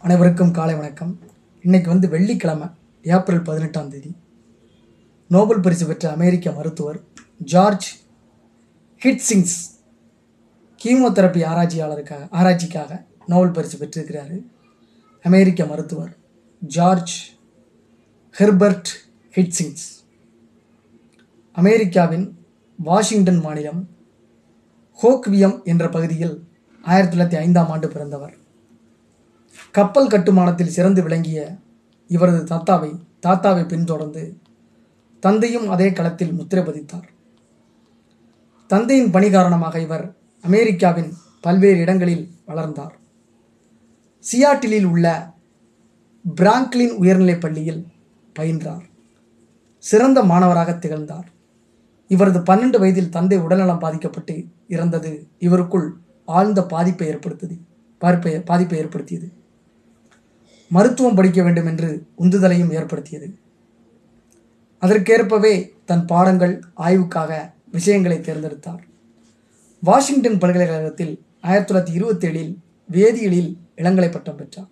அனைவருக்கும் காலை வணக்கம். இன்னைக்கு வெள்ளிக்கிழமை ஏப்ரல் 18ஆம் தேதி. நோபல் பரிசு பெற்ற அமெரிக்க மருத்துவர் ஜார்ஜ் ஹிட்சிங்ஸ் கீமோதெரப்பி ஆராய்ச்சிக்காக நோபல் பரிசு பெற்றிருக்கிறாரு. அமெரிக்க மருத்துவர் ஜார்ஜ் ஹெர்பர்ட் ஹிட்சிங்ஸ் அமெரிக்காவின் வாஷிங்டன் மாநிலம் ஹோக்வியம் என்ற பகுதியில் 1905ஆம் ஆண்டு பிறந்தவர். கப்பல் கட்டுமானத்தில் சிறந்து விளங்கிய இவரது தாத்தாவை பின்தொடர்ந்து தந்தையும் அதே களத்தில் முத்திரை பதித்தார். தந்தையின் பணி காரணமாக இவர் அமெரிக்காவின் பல்வேறு இடங்களில் வளர்ந்தார். சியாட்டிலில் உள்ள பிராங்க்லின் உயர்நிலைப் பள்ளியில் பயின்றார். சிறந்த மாணவராக திகழ்ந்தார். இவரது 12 வயதில் தந்தை உடல்நலம் பாதிக்கப்பட்டு இறந்தது இவருக்குள் ஆழ்ந்த பாதிப்பை ஏற்படுத்தியது. மருத்துவம் படிக்க வேண்டும் என்று உந்துதலையும் ஏற்படுத்தியது. அதற்கேற்பவே தன் பாடங்கள் ஆய்வுக்காக விஷயங்களை தேர்ந்தெடுத்தார். வாஷிங்டன் பல்கலைக்கழகத்தில் 1927இல் வேதியியலில் இளங்கலை பட்டம் பெற்றார்.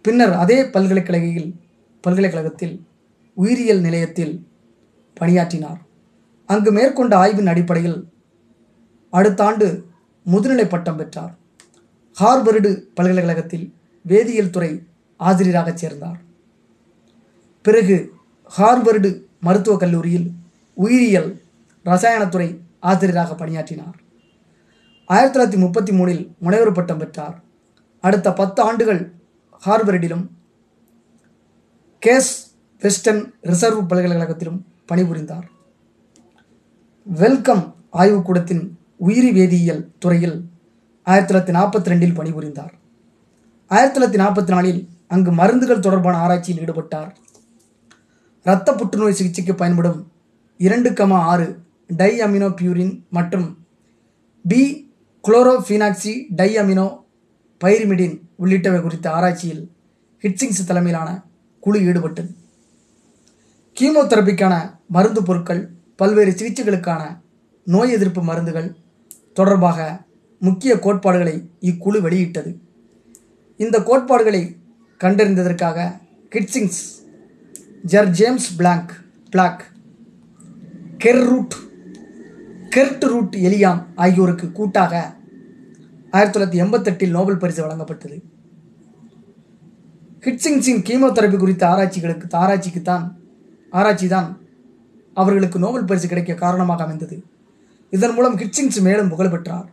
பின்னர் அதே பல்கலைக்கழகத்தில் உயிரியல் நிலையத்தில் பணியாற்றினார். அங்கு மேற்கொண்ட ஆய்வின் அடிப்படையில் அடுத்த ஆண்டு முதுநிலை பட்டம் பெற்றார். ஹார்வர்டு பல்கலைக்கழகத்தில் வேதியியல் துறை ஆசிரியராக சேர்ந்தார். பிறகு ஹார்வர்டு மருத்துவக் கல்லூரியில் உயிரியல் ரசாயனத்துறை ஆசிரியராக பணியாற்றினார். 1933இல் முனைவர் பட்டம் பெற்றார். அடுத்த 10 ஆண்டுகள் ஹார்வர்டிலும் கேஸ் வெஸ்டர்ன் ரிசர்வ் பல்கலைக்கழகத்திலும் பணிபுரிந்தார். வெல்கம் ஆய்வுக்கூடத்தின் உயிரி வேதியியல் துறையில் 1942இல் பணிபுரிந்தார். 1944இல் அங்கு மருந்துகள் தொடர்பான ஆராய்ச்சியில் ஈடுபட்டார். இரத்த புற்றுநோய் சிகிச்சைக்கு பயன்படும் 2,6 டை அமினோ பியூரின் மற்றும் பி குளோரோஃபினாக்சி டை அமினோ பைரிமிடின் உள்ளிட்டவை குறித்த ஆராய்ச்சியில் ஹிட்சிங்ஸ் தலைமையிலான குழு ஈடுபட்டது. கீமோதெரப்பிக்கான மருந்து பொருட்கள், பல்வேறு சிகிச்சைகளுக்கான நோய் எதிர்ப்பு மருந்துகள் தொடர்பாக முக்கிய கோட்பாடுகளை இக்குழு வெளியிட்டது. இந்த கோட்பாடுகளை கண்டறிந்ததற்காக ஹிட்சிங்ஸ் ஜேம்ஸ் பிளாக், கெர்ட் ரூட் எலியாம் ஆகியோருக்கு கூட்டாக 1988இல் நோபல் பரிசு வழங்கப்பட்டது. ஹிட்சிங்ஸின் கீமோதெரப்பி குறித்த ஆராய்ச்சி தான் அவர்களுக்கு நோபல் பரிசு கிடைக்க காரணமாக அமைந்தது. இதன் மூலம் ஹிட்சிங்ஸ் மேலும் புகழ் பெற்றார்.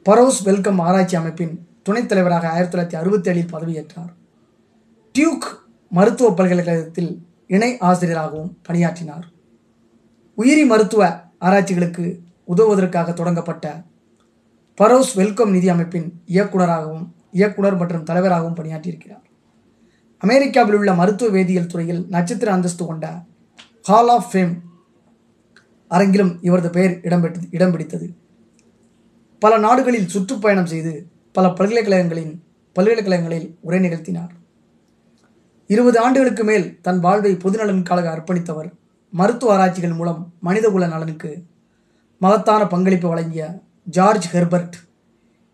பரோஸ் வெல்கம் ஆராய்ச்சி அமைப்பின் துணைத் தலைவராக 1967இல் பதவியேற்றார். டியூக் மருத்துவ பல்கலைக்கழகத்தில் இணை ஆசிரியராகவும் பணியாற்றினார். உயிரி மருத்துவ ஆராய்ச்சிகளுக்கு உதவுவதற்காக தொடங்கப்பட்ட பரோஸ் வெல்கம் நிதி அமைப்பின் இயக்குனர் மற்றும் தலைவராகவும் பணியாற்றியிருக்கிறார். அமெரிக்காவில் உள்ள மருத்துவ வேதியியல் துறையில் நட்சத்திர அந்தஸ்து கொண்ட ஹால் ஆஃப் ஃபேம் அரங்கிலும் இவரது பெயர் இடம் பிடித்தது. பல நாடுகளில் சுற்றுப்பயணம் செய்து பல பல்கலைக்கழகங்களில் உரை நிகழ்த்தினார். 20 ஆண்டுகளுக்கு மேல் தன் வாழ்வை பொதுநலனுக்காக அர்ப்பணித்தவர். மருத்துவ ஆராய்ச்சிகள் மூலம் மனிதகுல நலனுக்கு மகத்தான பங்களிப்பு வழங்கிய ஜார்ஜ் ஹெர்பர்ட்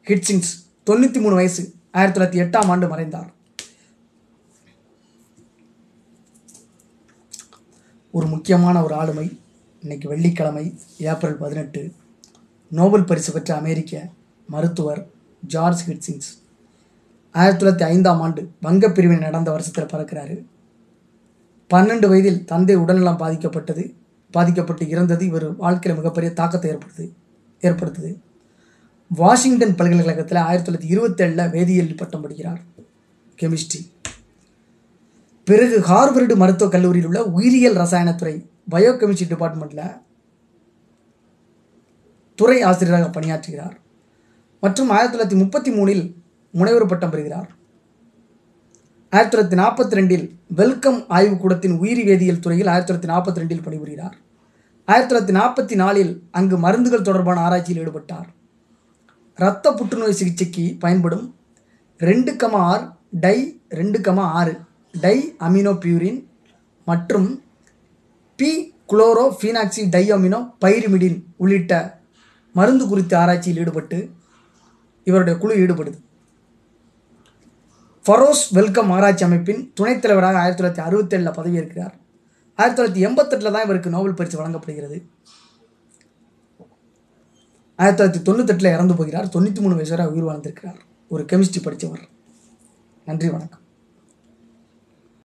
ஹிட்சிங்ஸ் 93 வயசு 1908ஆம் ஆண்டு மறைந்தார். ஒரு முக்கியமான ஒரு ஆளுமை. இன்னைக்கு வெள்ளிக்கிழமை ஏப்ரல் 18. நோபல் பரிசு பெற்ற அமெரிக்க மருத்துவர் ஜார்ஜ் ஹிட்சிங்ஸ் 1905ஆம் ஆண்டு வங்கப் பிரிவினை நடந்த வருஷத்தில் பிறக்கிறாரு. 12 வயதில் தந்தை உடல்நலம் பாதிக்கப்பட்டு இறந்தது இவர் வாழ்க்கையில் மிகப்பெரிய தாக்கத்தை ஏற்படுத்துது. வாஷிங்டன் பல்கலைக்கழகத்தில் 1927 வேதியியல் பட்டம் படிக்கிறார், கெமிஸ்ட்ரி. பிறகு ஹார்வர்டு மருத்துவக் கல்லூரியில் உள்ள உயிரியல் ரசாயனத்துறை பயோகெமிஸ்ட்ரி டிபார்ட்மெண்ட்டில் துறை ஆசிரியராக பணியாற்றுகிறார் மற்றும் 1933இல் முனைவர் பட்டம் பெறுகிறார். 1942இல் வெல்கம் ஆய்வுக்கூடத்தின் உயிரி வேதியியல் துறையில் 1942இல் பணிபுரிகிறார். 1944இல் அங்கு மருந்துகள் தொடர்பான ஆராய்ச்சியில் ஈடுபட்டார். இரத்த புற்றுநோய் சிகிச்சைக்கு பயன்படும் 2,6 டை அமினோ பியூரின் மற்றும் பி குளோரோஃபினாக்சி டை அமினோ பைரிமிடின் உள்ளிட்ட மருந்து குறித்த ஆராய்ச்சியில் ஈடுபட்டு இவருடைய குழு ஈடுபடுது. ஃபரோஸ் வெல்கம் ஆராய்ச்சி அமைப்பின் துணைத் தலைவராக 1967 பதவியேற்கிறார். 1988 தான் இவருக்கு நோபல் பரிசு வழங்கப்படுகிறது. 1998 இறந்து போகிறார். 93 வயசு வரை உயிர் வாழ்ந்திருக்கிறார். ஒரு கெமிஸ்ட்ரி படித்தவர். நன்றி, வணக்கம்.